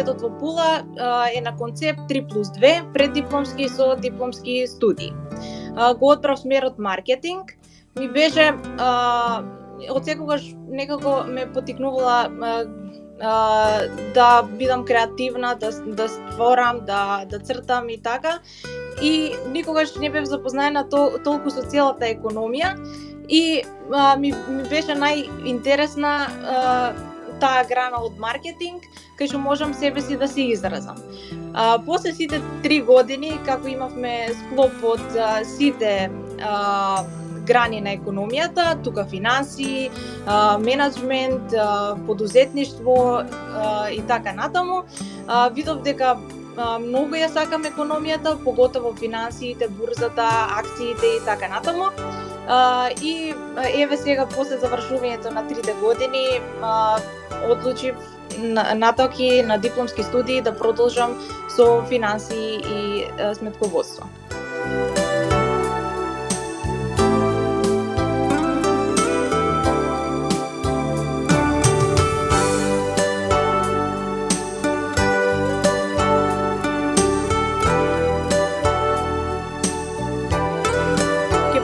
факултетот во Пула е на концепт 3+2, преддипломски со дипломски студии. Го одбрав смерот маркетинг. Ми беше од секогаш некако ме потикнувала да бидам креативна, да створам, да цртам и така. И никогаш не бев запознаена толку со целата економија и ми беше најинтересна таа грана од маркетинг, кај што можам себе си да се изразам. После сите 3 години, како имавме склоп од сите грани на економијата, тука финанси, менеджмент, подузетништво и така натаму, видов дека многу ја сакам економијата, поготово финансиите, бурзата, акциите и така натаму. И еве сега после завршувањето на 3 години одлучив натоки на дипломски студии да продолжам со финансии и сметководство.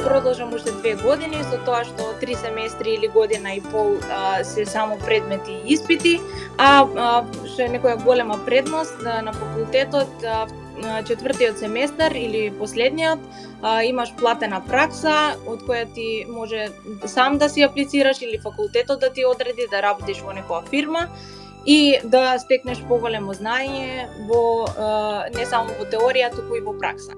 Продолжам уште 2 години со тоа што 3 семестри или година и пол се само предмети и испити, што е некоја голема предност на факултетот, 4-тиот семестар или последниот имаш платена пракса од која ти може сам да си аплицираш или факултетот да ти одреди да работиш во некоја фирма и да стекнеш поголемо знаење во не само во теорија, туку и во пракса.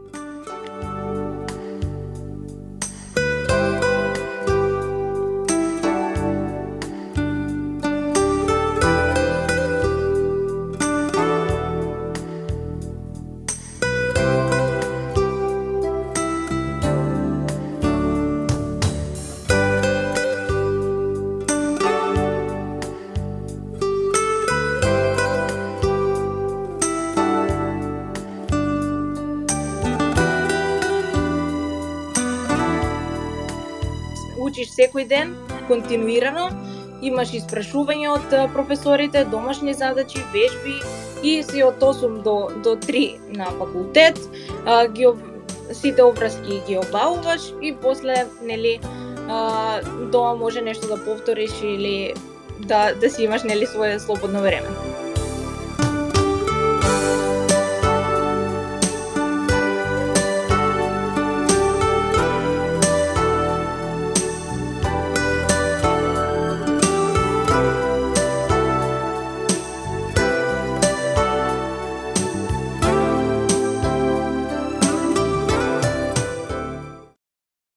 Учиш секој ден, континуирано, имаш испрашување од професорите, домашни задачи, вежби и си од 8 до 3 на факултет, сите обврски ги обавуваш и после дома може нешто да повториш или да си имаш свое слободно време.